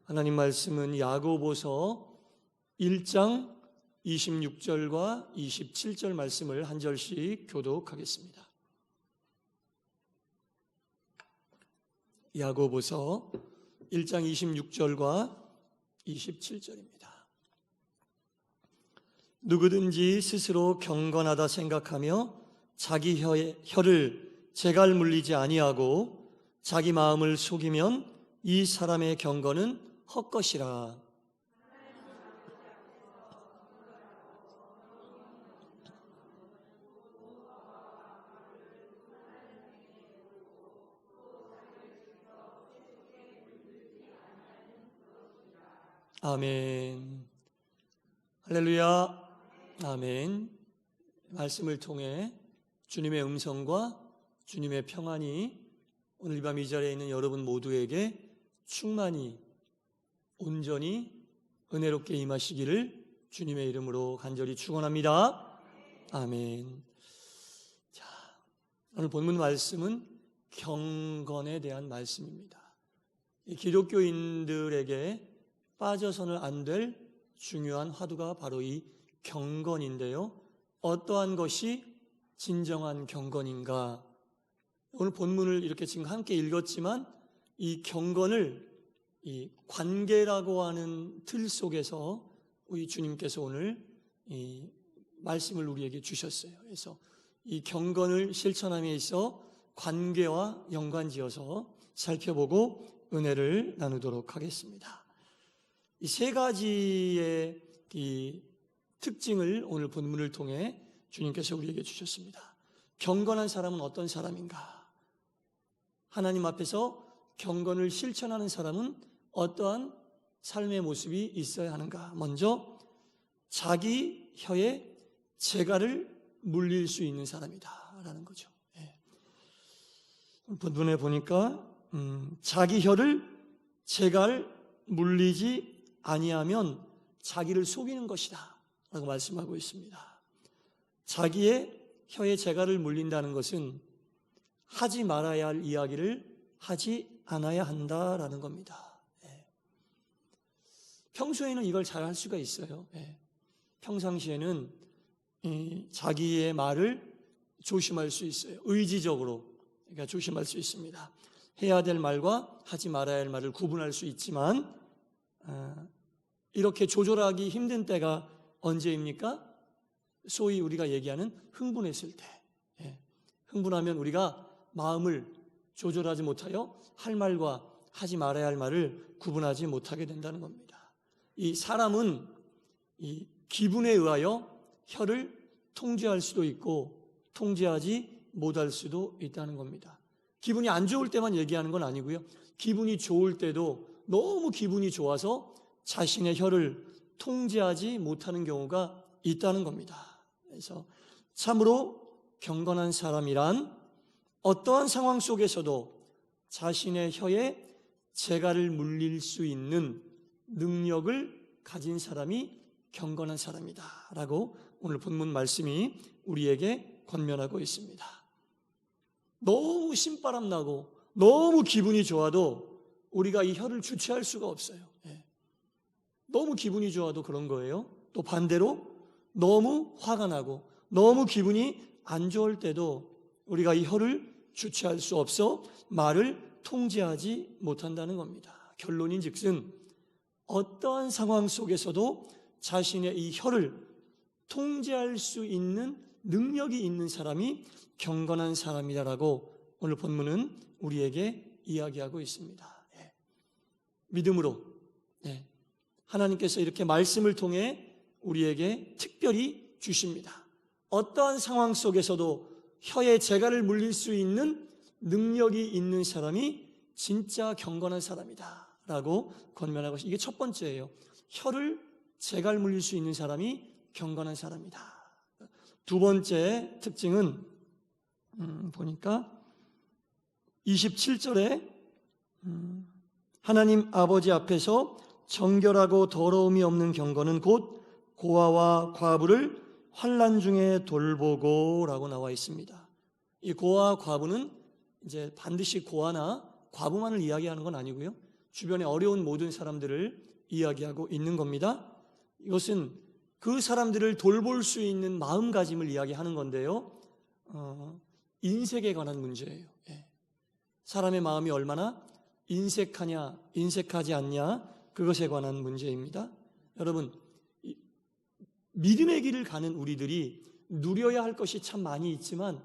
하나님 말씀은 야고보서 1장 26절과 27절 말씀을 한 절씩 교독하겠습니다. 야고보서 1장 26절과 27절입니다. 누구든지 스스로 경건하다 생각하며 자기 혀를 재갈 물리지 아니하고 자기 마음을 속이면 이 사람의 경건은 헛것이라. 아멘. 할렐루야. 아멘. 말씀을 통해 주님의 음성과 주님의 평안이 오늘 밤 이 자리에 있는 여러분 모두에게 충만히 온전히 은혜롭게 임하시기를 주님의 이름으로 간절히 축원합니다. 아멘. 자, 오늘 본문 말씀은 경건에 대한 말씀입니다. 이 기독교인들에게 빠져서는 안 될 중요한 화두가 바로 이 경건인데요. 어떠한 것이 진정한 경건인가? 오늘 본문을 이렇게 지금 함께 읽었지만 이 경건을 이 관계라고 하는 틀 속에서 우리 주님께서 오늘 이 말씀을 우리에게 주셨어요. 그래서 이 경건을 실천함에 있어 관계와 연관지어서 살펴보고 은혜를 나누도록 하겠습니다. 이 세 가지의 이 특징을 오늘 본문을 통해 주님께서 우리에게 주셨습니다. 경건한 사람은 어떤 사람인가? 하나님 앞에서 경건을 실천하는 사람은 어떠한 삶의 모습이 있어야 하는가? 먼저 자기 혀에 재갈을 물릴 수 있는 사람이다 라는 거죠. 본문에 보니까 자기 혀를 재갈 물리지 아니하면 자기를 속이는 것이다 라고 말씀하고 있습니다. 자기의 혀에 재갈을 물린다는 것은 하지 말아야 할 이야기를 하지 않아야 한다라는 겁니다. 평소에는 이걸 잘 할 수가 있어요. 평상시에는 자기의 말을 조심할 수 있어요. 의지적으로 그러니까 조심할 수 있습니다. 해야 될 말과 하지 말아야 할 말을 구분할 수 있지만 이렇게 조절하기 힘든 때가 언제입니까? 소위 우리가 얘기하는 흥분했을 때. 흥분하면 우리가 마음을 조절하지 못하여 할 말과 하지 말아야 할 말을 구분하지 못하게 된다는 겁니다. 이 사람은 이 기분에 의하여 혀를 통제할 수도 있고 통제하지 못할 수도 있다는 겁니다. 기분이 안 좋을 때만 얘기하는 건 아니고요. 기분이 좋을 때도 너무 기분이 좋아서 자신의 혀를 통제하지 못하는 경우가 있다는 겁니다. 그래서 참으로 경건한 사람이란 어떠한 상황 속에서도 자신의 혀에 재갈을 물릴 수 있는 능력을 가진 사람이 경건한 사람이다 라고 오늘 본문 말씀이 우리에게 권면하고 있습니다. 너무 신바람 나고 너무 기분이 좋아도 우리가 이 혀를 주체할 수가 없어요. 너무 기분이 좋아도 그런 거예요. 또 반대로 너무 화가 나고 너무 기분이 안 좋을 때도 우리가 이 혀를 주체할 수 없어 말을 통제하지 못한다는 겁니다. 결론인즉슨 어떠한 상황 속에서도 자신의 이 혀를 통제할 수 있는 능력이 있는 사람이 경건한 사람이다라고 오늘 본문은 우리에게 이야기하고 있습니다. 믿음으로 하나님께서 이렇게 말씀을 통해 우리에게 특별히 주십니다. 어떠한 상황 속에서도 혀에 재갈을 물릴 수 있는 능력이 있는 사람이 진짜 경건한 사람이다 라고 권면하고 있습니다. 이게 첫 번째예요. 혀를 재갈 물릴 수 있는 사람이 경건한 사람이다. 두 번째 특징은 보니까 27절에 하나님 아버지 앞에서 정결하고 더러움이 없는 경건은 곧 고아와 과부를 환난 중에 돌보고라고 나와 있습니다. 이 고아와 과부는 이제 반드시 고아나 과부만을 이야기하는 건 아니고요. 주변에 어려운 모든 사람들을 이야기하고 있는 겁니다. 이것은 그 사람들을 돌볼 수 있는 마음가짐을 이야기하는 건데요. 인색에 관한 문제예요. 사람의 마음이 얼마나 인색하냐, 인색하지 않냐, 그것에 관한 문제입니다. 여러분, 믿음의 길을 가는 우리들이 누려야 할 것이 참 많이 있지만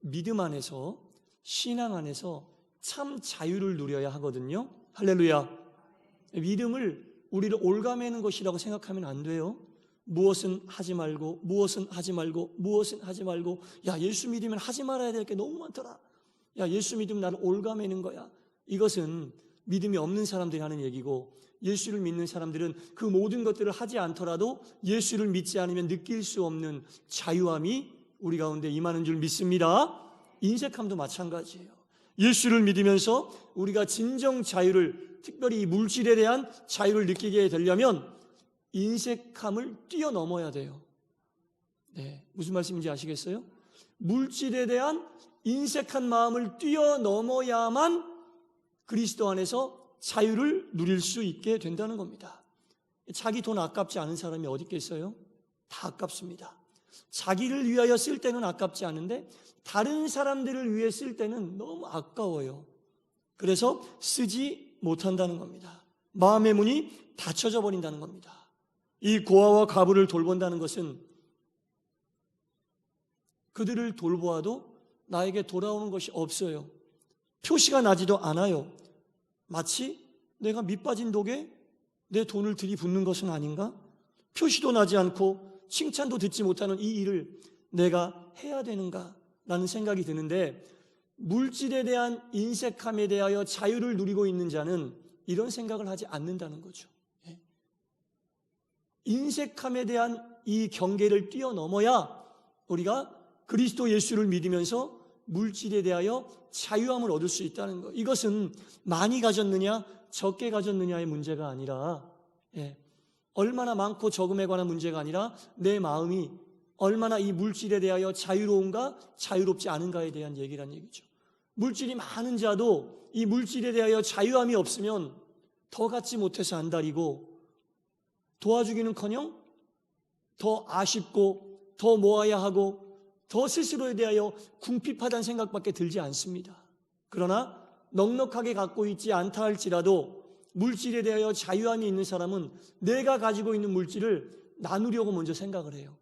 믿음 안에서, 신앙 안에서 참 자유를 누려야 하거든요. 할렐루야. 믿음을 우리를 올가매는 것이라고 생각하면 안 돼요. 무엇은 하지 말고, 무엇은 하지 말고, 무엇은 하지 말고, 야, 예수 믿으면 하지 말아야 될 게 너무 많더라. 야, 예수 믿으면 나를 올가매는 거야. 이것은 믿음이 없는 사람들이 하는 얘기고, 예수를 믿는 사람들은 그 모든 것들을 하지 않더라도 예수를 믿지 않으면 느낄 수 없는 자유함이 우리 가운데 임하는 줄 믿습니다. 인색함도 마찬가지예요. 예수를 믿으면서 우리가 진정 자유를, 특별히 이 물질에 대한 자유를 느끼게 되려면 인색함을 뛰어넘어야 돼요. 네, 무슨 말씀인지 아시겠어요? 물질에 대한 인색한 마음을 뛰어넘어야만 그리스도 안에서 자유를 누릴 수 있게 된다는 겁니다. 자기 돈 아깝지 않은 사람이 어디 있겠어요? 다 아깝습니다. 자기를 위하여 쓸 때는 아깝지 않은데 다른 사람들을 위해 쓸 때는 너무 아까워요. 그래서 쓰지 못한다는 겁니다. 마음의 문이 닫혀져 버린다는 겁니다. 이 고아와 과부를 돌본다는 것은 그들을 돌보아도 나에게 돌아오는 것이 없어요. 표시가 나지도 않아요. 마치 내가 밑빠진 독에 내 돈을 들이붓는 것은 아닌가? 표시도 나지 않고 칭찬도 듣지 못하는 이 일을 내가 해야 되는가? 라는 생각이 드는데, 물질에 대한 인색함에 대하여 자유를 누리고 있는 자는 이런 생각을 하지 않는다는 거죠. 인색함에 대한 이 경계를 뛰어넘어야 우리가 그리스도 예수를 믿으면서 물질에 대하여 자유함을 얻을 수 있다는 것. 이것은 많이 가졌느냐 적게 가졌느냐의 문제가 아니라, 얼마나 많고 적음에 관한 문제가 아니라 내 마음이 얼마나 이 물질에 대하여 자유로운가 자유롭지 않은가에 대한 얘기란 얘기죠. 물질이 많은 자도 이 물질에 대하여 자유함이 없으면 더 갖지 못해서 안달이고, 도와주기는커녕 더 아쉽고 더 모아야 하고 더 스스로에 대하여 궁핍하다는 생각밖에 들지 않습니다. 그러나 넉넉하게 갖고 있지 않다 할지라도 물질에 대하여 자유함이 있는 사람은 내가 가지고 있는 물질을 나누려고 먼저 생각을 해요.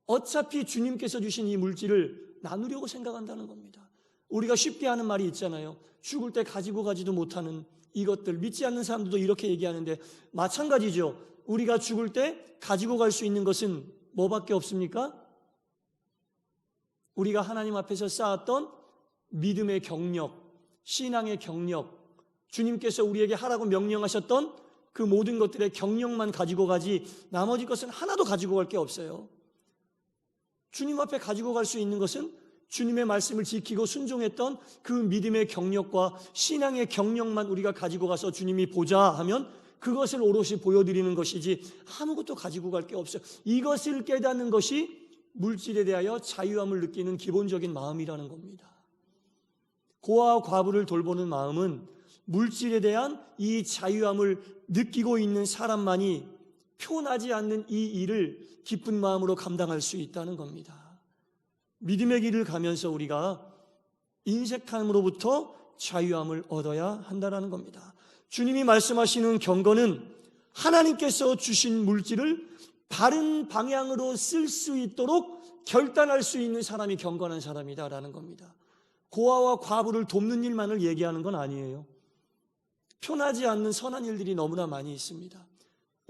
어차피 주님께서 주신 이 물질을 나누려고 생각한다는 겁니다. 우리가 쉽게 하는 말이 있잖아요. 죽을 때 가지고 가지도 못하는 이것들, 믿지 않는 사람들도 이렇게 얘기하는데 마찬가지죠. 우리가 죽을 때 가지고 갈 수 있는 것은 뭐밖에 없습니까? 우리가 하나님 앞에서 쌓았던 믿음의 경력, 신앙의 경력, 주님께서 우리에게 하라고 명령하셨던 그 모든 것들의 경력만 가지고 가지 나머지 것은 하나도 가지고 갈 게 없어요. 주님 앞에 가지고 갈 수 있는 것은 주님의 말씀을 지키고 순종했던 그 믿음의 경력과 신앙의 경력만 우리가 가지고 가서 주님이 보자 하면 그것을 오롯이 보여드리는 것이지 아무것도 가지고 갈 게 없어요. 이것을 깨닫는 것이 물질에 대하여 자유함을 느끼는 기본적인 마음이라는 겁니다. 고아와 과부를 돌보는 마음은 물질에 대한 이 자유함을 느끼고 있는 사람만이 표나지 않는 이 일을 기쁜 마음으로 감당할 수 있다는 겁니다. 믿음의 길을 가면서 우리가 인색함으로부터 자유함을 얻어야 한다는 겁니다. 주님이 말씀하시는 경건은 하나님께서 주신 물질을 바른 방향으로 쓸 수 있도록 결단할 수 있는 사람이 경건한 사람이다라는 겁니다. 고아와 과부를 돕는 일만을 얘기하는 건 아니에요. 편하지 않는 선한 일들이 너무나 많이 있습니다.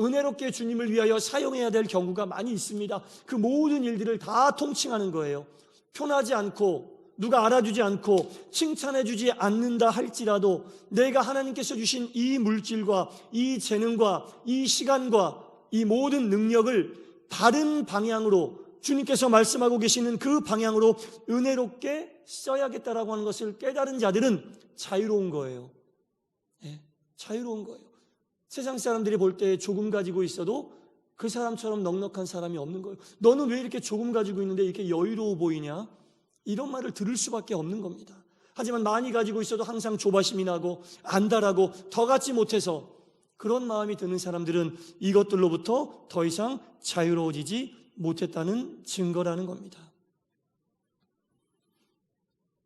은혜롭게 주님을 위하여 사용해야 될 경우가 많이 있습니다. 그 모든 일들을 다 통칭하는 거예요. 편하지 않고 누가 알아주지 않고 칭찬해주지 않는다 할지라도 내가 하나님께서 주신 이 물질과 이 재능과 이 시간과 이 모든 능력을 바른 방향으로 주님께서 말씀하고 계시는 그 방향으로 은혜롭게 써야겠다라고 하는 것을 깨달은 자들은 자유로운 거예요. 자유로운 거예요. 세상 사람들이 볼 때 조금 가지고 있어도 그 사람처럼 넉넉한 사람이 없는 거예요. 너는 왜 이렇게 조금 가지고 있는데 이렇게 여유로워 보이냐? 이런 말을 들을 수밖에 없는 겁니다. 하지만 많이 가지고 있어도 항상 조바심이 나고 안달하고 더 갖지 못해서 그런 마음이 드는 사람들은 이것들로부터 더 이상 자유로워지지 못했다는 증거라는 겁니다.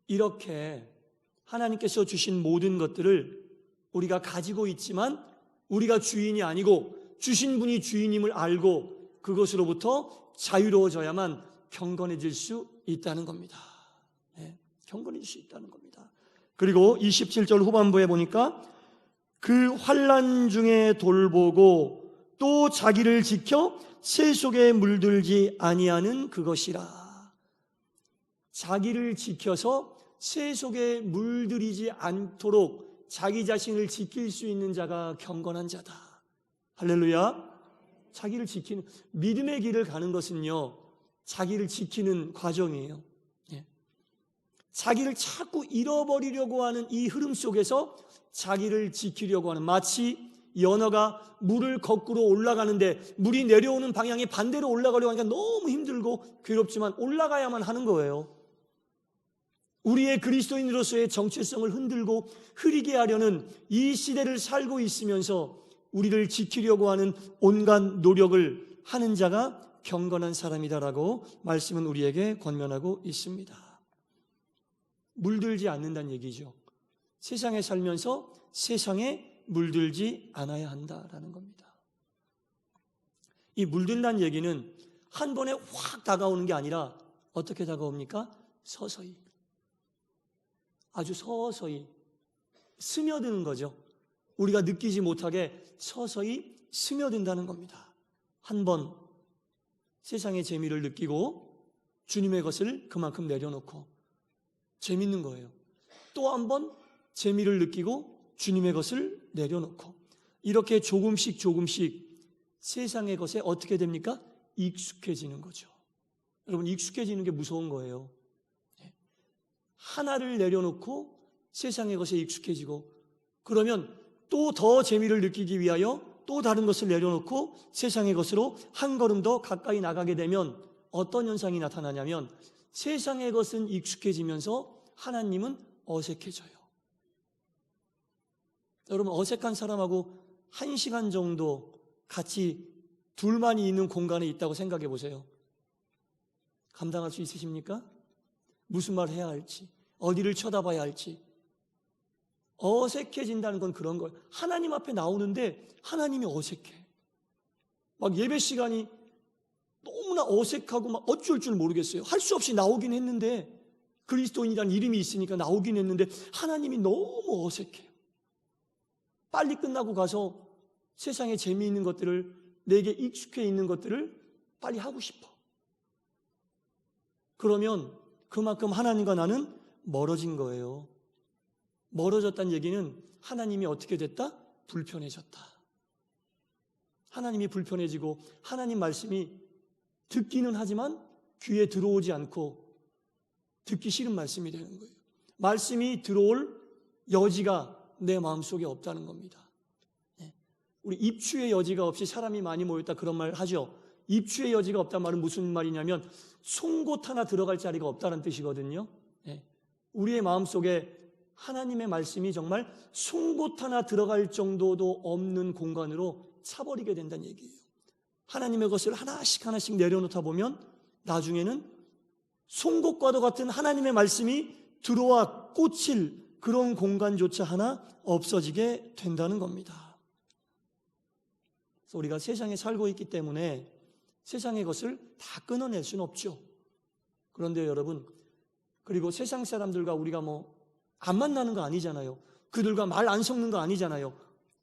이렇게 하나님께서 주신 모든 것들을 우리가 가지고 있지만 우리가 주인이 아니고 주신 분이 주인임을 알고 그것으로부터 자유로워져야만 경건해질 수 있다는 겁니다. 네, 경건해질 수 있다는 겁니다. 그리고 27절 후반부에 보니까 그 환난 중에 돌보고 또 자기를 지켜 새 속에 물들지 아니하는 그것이라. 자기를 지켜서 새 속에 물들이지 않도록 자기 자신을 지킬 수 있는 자가 경건한 자다. 할렐루야. 자기를 지키는, 믿음의 길을 가는 것은요, 자기를 지키는 과정이에요. 예. 자기를 자꾸 잃어버리려고 하는 이 흐름 속에서 자기를 지키려고 하는, 마치 연어가 물을 거꾸로 올라가는데 물이 내려오는 방향이 반대로 올라가려고 하니까 너무 힘들고 괴롭지만 올라가야만 하는 거예요. 우리의 그리스도인으로서의 정체성을 흔들고 흐리게 하려는 이 시대를 살고 있으면서 우리를 지키려고 하는 온갖 노력을 하는 자가 경건한 사람이다라고 말씀은 우리에게 권면하고 있습니다. 물들지 않는다는 얘기죠. 세상에 살면서 세상에 물들지 않아야 한다라는 겁니다. 이 물든다는 얘기는 한 번에 확 다가오는 게 아니라 어떻게 다가옵니까? 서서히, 아주 서서히 스며드는 거죠. 우리가 느끼지 못하게 서서히 스며든다는 겁니다. 한 번 세상의 재미를 느끼고 주님의 것을 그만큼 내려놓고, 재밌는 거예요. 또 한 번 재미를 느끼고 주님의 것을 내려놓고, 이렇게 조금씩 세상의 것에 어떻게 됩니까? 익숙해지는 거죠. 여러분, 익숙해지는 게 무서운 거예요. 하나를 내려놓고 세상의 것에 익숙해지고, 그러면 또 더 재미를 느끼기 위하여 또 다른 것을 내려놓고 세상의 것으로 한 걸음 더 가까이 나가게 되면 어떤 현상이 나타나냐면, 세상의 것은 익숙해지면서 하나님은 어색해져요. 여러분, 어색한 사람하고 1시간 정도 같이 둘만이 있는 공간에 있다고 생각해 보세요. 감당할 수 있으십니까? 무슨 말 해야 할지, 어디를 쳐다봐야 할지. 어색해진다는 건 그런 거예요. 하나님 앞에 나오는데 하나님이 어색해. 막 예배 시간이 너무나 어색하고 막 어쩔 줄 모르겠어요. 할 수 없이 나오긴 했는데, 그리스도인이라는 이름이 있으니까 나오긴 했는데 하나님이 너무 어색해요. 빨리 끝나고 가서 세상에 재미있는 것들을, 내게 익숙해 있는 것들을 빨리 하고 싶어. 그러면 그만큼 하나님과 나는 멀어진 거예요. 멀어졌다는 얘기는 하나님이 어떻게 됐다? 불편해졌다. 하나님이 불편해지고 하나님 말씀이 듣기는 하지만 귀에 들어오지 않고 듣기 싫은 말씀이 되는 거예요. 말씀이 들어올 여지가 내 마음속에 없다는 겁니다. 우리 입추의 여지가 없이 사람이 많이 모였다, 그런 말 하죠. 입추의 여지가 없다는 말은 무슨 말이냐면 송곳 하나 들어갈 자리가 없다는 뜻이거든요. 우리의 마음속에 하나님의 말씀이 정말 송곳 하나 들어갈 정도도 없는 공간으로 차버리게 된다는 얘기예요. 하나님의 것을 하나씩 내려놓다 보면 나중에는 송곳과도 같은 하나님의 말씀이 들어와 꽂힐 그런 공간조차 하나 없어지게 된다는 겁니다. 그래서 우리가 세상에 살고 있기 때문에 세상의 것을 다 끊어낼 수는 없죠. 그런데 여러분, 그리고 세상 사람들과 우리가 안 만나는 거 아니잖아요. 그들과 말 안 섞는 거 아니잖아요.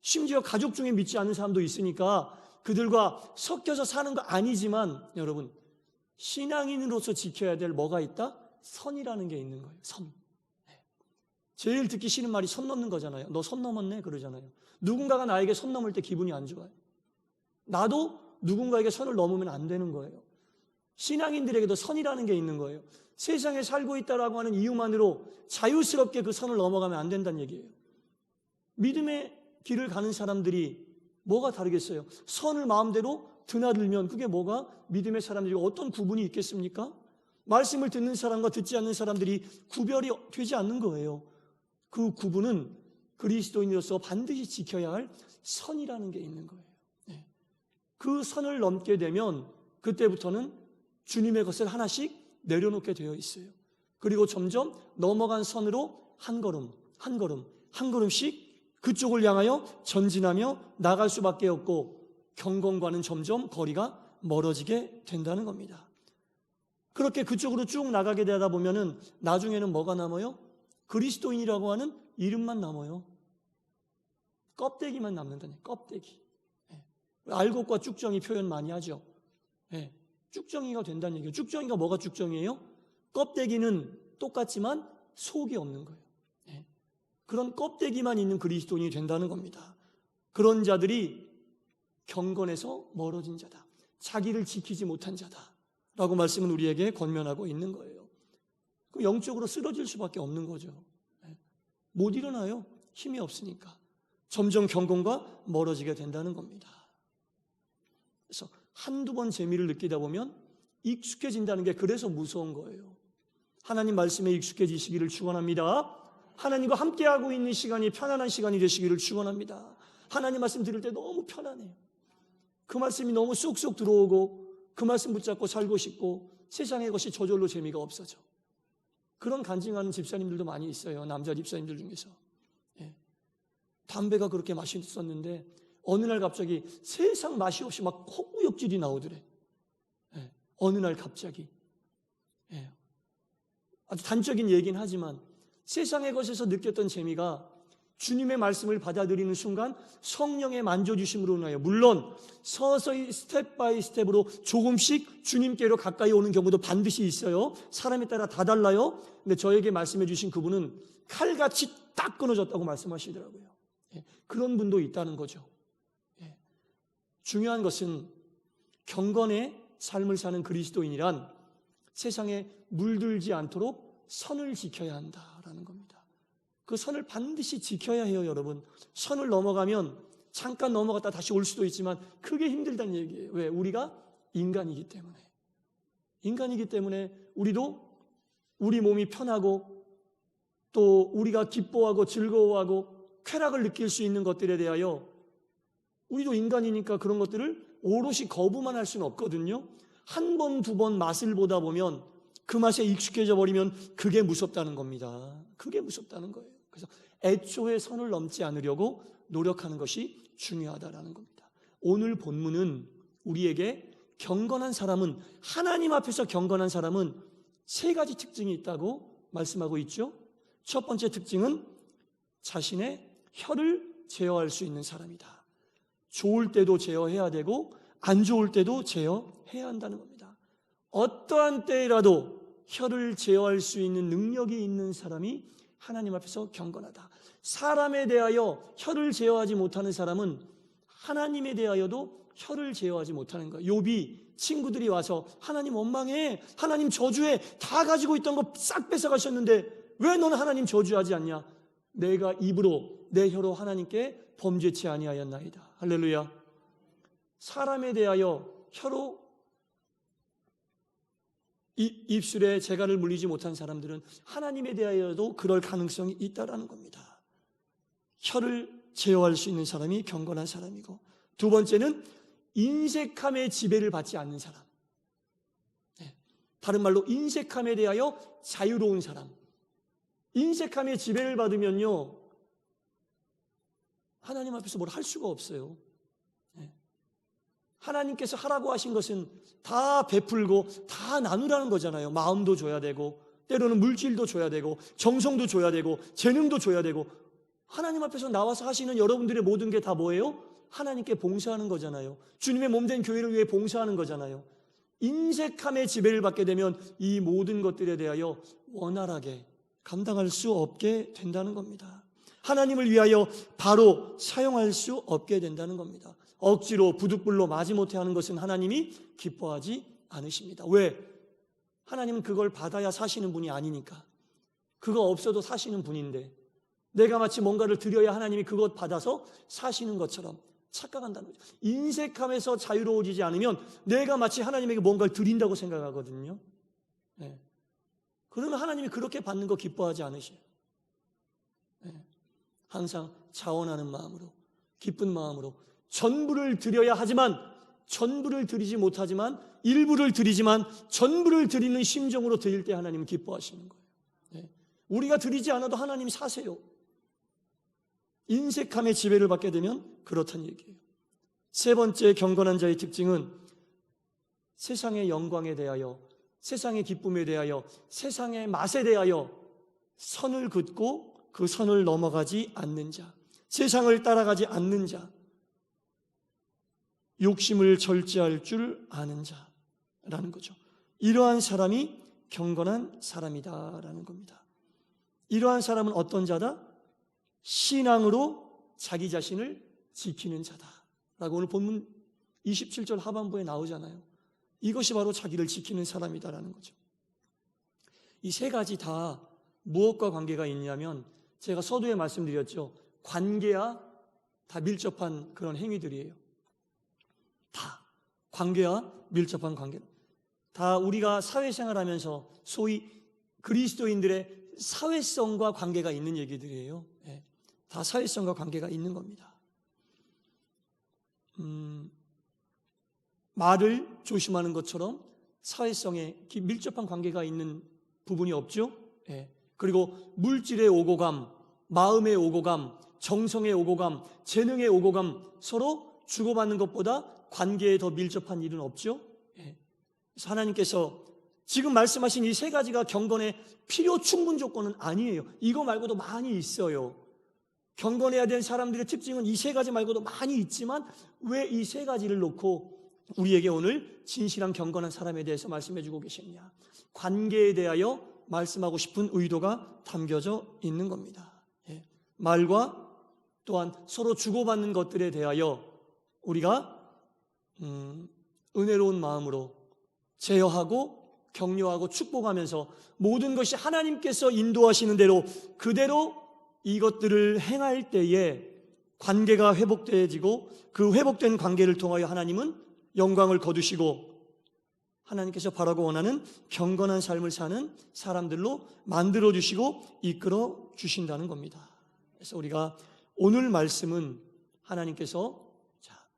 심지어 가족 중에 믿지 않는 사람도 있으니까 그들과 섞여서 사는 거 아니지만, 여러분, 신앙인으로서 지켜야 될 뭐가 있다? 선이라는 게 있는 거예요. 선. 제일 듣기 싫은 말이 선 넘는 거잖아요. 너 선 넘었네 그러잖아요. 누군가가 나에게 선 넘을 때 기분이 안 좋아요. 나도 누군가에게 선을 넘으면 안 되는 거예요. 신앙인들에게도 선이라는 게 있는 거예요. 세상에 살고 있다라고 하는 이유만으로 자유스럽게 그 선을 넘어가면 안 된다는 얘기예요. 믿음의 길을 가는 사람들이 뭐가 다르겠어요? 선을 마음대로 드나들면 그게 뭐가 믿음의 사람들이 어떤 구분이 있겠습니까? 말씀을 듣는 사람과 듣지 않는 사람들이 구별이 되지 않는 거예요. 그 구분은 그리스도인으로서 반드시 지켜야 할 선이라는 게 있는 거예요. 그 선을 넘게 되면 그때부터는 주님의 것을 하나씩 내려놓게 되어 있어요. 그리고 점점 넘어간 선으로 한 걸음, 한 걸음, 한 걸음씩 그쪽을 향하여 전진하며 나갈 수밖에 없고 경건과는 점점 거리가 멀어지게 된다는 겁니다. 그렇게 그쪽으로 쭉 나가게 되다 보면은 나중에는 뭐가 남아요? 그리스도인이라고 하는 이름만 남아요. 껍데기만 남는다니, 껍데기. 알곡과 쭉정이 표현 많이 하죠. 쭉정이가 된다는 얘기예요. 쭉정이가 뭐가 쭉정이에요? 껍데기는 똑같지만 속이 없는 거예요. 그런 껍데기만 있는 그리스도인이 된다는 겁니다. 그런 자들이 경건에서 멀어진 자다, 자기를 지키지 못한 자다 라고 말씀은 우리에게 권면하고 있는 거예요. 그 영적으로 쓰러질 수밖에 없는 거죠. 못 일어나요. 힘이 없으니까. 점점 경건과 멀어지게 된다는 겁니다. 그래서 한두 번 재미를 느끼다 보면 익숙해진다는 게 그래서 무서운 거예요. 하나님 말씀에 익숙해지시기를 축원합니다. 하나님과 함께하고 있는 시간이 편안한 시간이 되시기를 축원합니다. 하나님 말씀 들을 때 너무 편안해요. 그 말씀이 너무 쏙쏙 들어오고 그 말씀 붙잡고 살고 싶고 세상의 것이 저절로 재미가 없어져. 그런 간증하는 집사님들도 많이 있어요. 남자 집사님들 중에서. 담배가 그렇게 맛있었는데 어느 날 갑자기 세상 맛이 없이 막 헛구역질이 나오더래. 어느 날 갑자기. 아주 단적인 얘기긴 하지만 세상의 것에서 느꼈던 재미가 주님의 말씀을 받아들이는 순간 성령의 만져주심으로 인하여 물론 서서히 스텝 바이 스텝으로 조금씩 주님께로 가까이 오는 경우도 반드시 있어요. 사람에 따라 다 달라요. 근데 저에게 말씀해 주신 그분은 칼같이 딱 끊어졌다고 말씀하시더라고요. 그런 분도 있다는 거죠. 중요한 것은 경건의 삶을 사는 그리스도인이란 세상에 물들지 않도록 선을 지켜야 한다라는 겁니다. 그 선을 반드시 지켜야 해요, 여러분. 선을 넘어가면 잠깐 넘어갔다 다시 올 수도 있지만 크게 힘들다는 얘기예요. 왜? 우리가 인간이기 때문에. 인간이기 때문에 우리도 우리 몸이 편하고 또 우리가 기뻐하고 즐거워하고 쾌락을 느낄 수 있는 것들에 대하여 우리도 인간이니까 그런 것들을 오롯이 거부만 할 수는 없거든요. 한 번, 두 번 맛을 보다 보면 그 맛에 익숙해져 버리면 그게 무섭다는 겁니다. 그게 무섭다는 거예요. 그래서 애초에 선을 넘지 않으려고 노력하는 것이 중요하다라는 겁니다. 오늘 본문은 우리에게 경건한 사람은, 하나님 앞에서 경건한 사람은 세 가지 특징이 있다고 말씀하고 있죠. 첫 번째 특징은 자신의 혀를 제어할 수 있는 사람이다. 좋을 때도 제어해야 되고 안 좋을 때도 제어해야 한다는 겁니다. 어떠한 때라도 혀를 제어할 수 있는 능력이 있는 사람이 하나님 앞에서 경건하다. 사람에 대하여 혀를 제어하지 못하는 사람은 하나님에 대하여도 혀를 제어하지 못하는 거예요. 욥이 친구들이 와서 하나님 원망해, 하나님 저주해, 다 가지고 있던 거 싹 뺏어가셨는데 왜 너는 하나님 저주하지 않냐? 내가 입으로 내 혀로 하나님께 범죄치 아니하였나이다. 할렐루야. 사람에 대하여 혀로 입술에 재갈을 물리지 못한 사람들은 하나님에 대하여도 그럴 가능성이 있다라는 겁니다. 혀를 제어할 수 있는 사람이 경건한 사람이고, 두 번째는 인색함의 지배를 받지 않는 사람. 다른 말로 인색함에 대하여 자유로운 사람. 인색함의 지배를 받으면요 하나님 앞에서 뭘 할 수가 없어요. 하나님께서 하라고 하신 것은 다 베풀고 다 나누라는 거잖아요. 마음도 줘야 되고 때로는 물질도 줘야 되고 정성도 줘야 되고 재능도 줘야 되고, 하나님 앞에서 나와서 하시는 여러분들의 모든 게 다 뭐예요? 하나님께 봉사하는 거잖아요. 주님의 몸된 교회를 위해 봉사하는 거잖아요. 인색함의 지배를 받게 되면 이 모든 것들에 대하여 원활하게 감당할 수 없게 된다는 겁니다. 하나님을 위하여 바로 사용할 수 없게 된다는 겁니다. 억지로 부득불로 마지못해 하는 것은 하나님이 기뻐하지 않으십니다. 왜? 하나님은 그걸 받아야 사시는 분이 아니니까. 그거 없어도 사시는 분인데 내가 마치 뭔가를 드려야 하나님이 그것 받아서 사시는 것처럼 착각한다는 거죠. 인색함에서 자유로워지지 않으면 내가 마치 하나님에게 뭔가를 드린다고 생각하거든요. 그러면 하나님이 그렇게 받는 거 기뻐하지 않으셔요. 항상 자원하는 마음으로, 기쁜 마음으로 전부를 드려야 하지만, 전부를 드리지 못하지만 일부를 드리지만 전부를 드리는 심정으로 드릴 때 하나님은 기뻐하시는 거예요. 우리가 드리지 않아도 하나님이 사세요. 인색함의 지배를 받게 되면 그렇다는 얘기예요. 세 번째 경건한 자의 특징은 세상의 영광에 대하여, 세상의 기쁨에 대하여, 세상의 맛에 대하여 선을 긋고 그 선을 넘어가지 않는 자, 세상을 따라가지 않는 자, 욕심을 절제할 줄 아는 자라는 거죠. 이러한 사람이 경건한 사람이다라는 겁니다. 이러한 사람은 어떤 자다? 신앙으로 자기 자신을 지키는 자다라고 오늘 본문 27절 하반부에 나오잖아요. 이것이 바로 자기를 지키는 사람이다라는 거죠. 이 세 가지 다 무엇과 관계가 있냐면, 제가 서두에 말씀드렸죠. 관계와 다 밀접한 그런 행위들이에요. 다 관계와 밀접한 관계. 다 우리가 사회생활하면서 소위 그리스도인들의 사회성과 관계가 있는 얘기들이에요. 다 사회성과 관계가 있는 겁니다. 말을 조심하는 것처럼 사회성에 밀접한 관계가 있는 부분이 없죠. 그리고 물질의 오고감, 마음의 오고감, 정성의 오고감, 재능의 오고감, 서로 주고받는 것보다 관계에 더 밀접한 일은 없죠. 그래서 하나님께서 지금 말씀하신 이 세 가지가 경건의 필요 충분 조건은 아니에요. 이거 말고도 많이 있어요. 경건해야 되는 사람들의 특징은 이 세 가지 말고도 많이 있지만 왜 이 세 가지를 놓고 우리에게 오늘 진실한 경건한 사람에 대해서 말씀해 주고 계시느냐? 관계에 대하여 말씀하고 싶은 의도가 담겨져 있는 겁니다. 말과 또한 서로 주고받는 것들에 대하여 우리가 은혜로운 마음으로 제어하고 격려하고 축복하면서 모든 것이 하나님께서 인도하시는 대로 그대로 이것들을 행할 때에 관계가 회복되어지고 그 회복된 관계를 통하여 하나님은 영광을 거두시고 하나님께서 바라고 원하는 경건한 삶을 사는 사람들로 만들어주시고 이끌어 주신다는 겁니다. 그래서 우리가 오늘 말씀은 하나님께서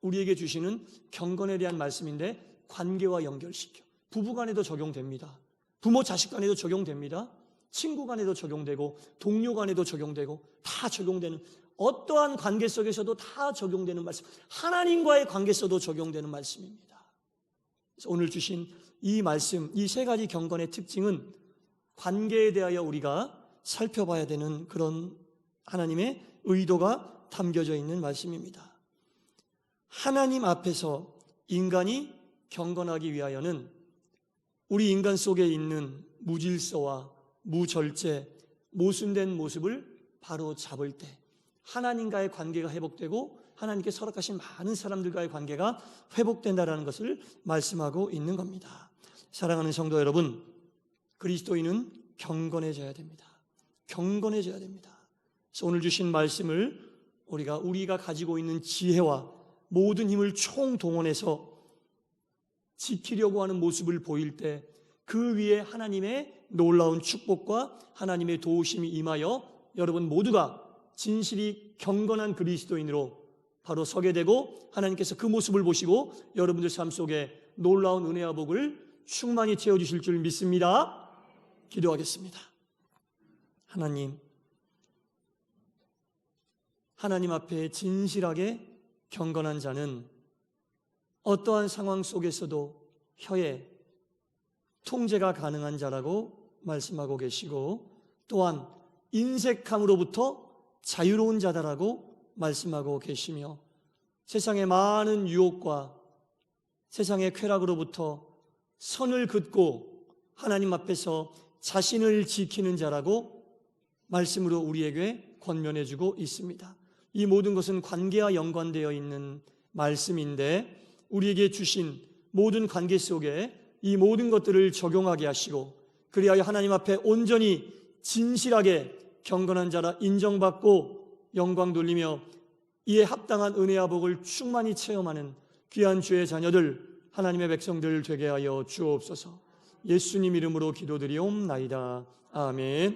우리에게 주시는 경건에 대한 말씀인데 관계와 연결시켜. 부부간에도 적용됩니다. 부모 자식 간에도 적용됩니다. 친구 간에도 적용되고 동료 간에도 적용되고 다 적용되는, 어떠한 관계 속에서도 다 적용되는 말씀, 하나님과의 관계에서도 적용되는 말씀입니다. 그래서 오늘 주신 이 말씀, 이 세 가지 경건의 특징은 관계에 대하여 우리가 살펴봐야 되는 그런 하나님의 의도가 담겨져 있는 말씀입니다. 하나님 앞에서 인간이 경건하기 위하여는 우리 인간 속에 있는 무질서와 무절제, 모순된 모습을 바로 잡을 때 하나님과의 관계가 회복되고 하나님께 허락하신 많은 사람들과의 관계가 회복된다는 것을 말씀하고 있는 겁니다. 사랑하는 성도 여러분, 그리스도인은 경건해져야 됩니다. 경건해져야 됩니다. 그래서 오늘 주신 말씀을 우리가 가지고 있는 지혜와 모든 힘을 총동원해서 지키려고 하는 모습을 보일 때 그 위에 하나님의 놀라운 축복과 하나님의 도우심이 임하여 여러분 모두가 진실이 경건한 그리스도인으로 바로 서게 되고 하나님께서 그 모습을 보시고 여러분들 삶 속에 놀라운 은혜와 복을 충만히 채워주실 줄 믿습니다. 기도하겠습니다. 하나님 앞에 진실하게 경건한 자는 어떠한 상황 속에서도 혀에 통제가 가능한 자라고 말씀하고 계시고 또한 인색함으로부터 자유로운 자다라고 말씀하고 계시며 세상의 많은 유혹과 세상의 쾌락으로부터 선을 긋고 하나님 앞에서 자신을 지키는 자라고 말씀으로 우리에게 권면해주고 있습니다. 이 모든 것은 관계와 연관되어 있는 말씀인데 우리에게 주신 모든 관계 속에 이 모든 것들을 적용하게 하시고 그리하여 하나님 앞에 온전히 진실하게 경건한 자라 인정받고 영광 돌리며 이에 합당한 은혜와 복을 충만히 체험하는 귀한 주의 자녀들 하나님의 백성들 되게 하여 주옵소서. 예수님 이름으로 기도드리옵나이다. 아멘.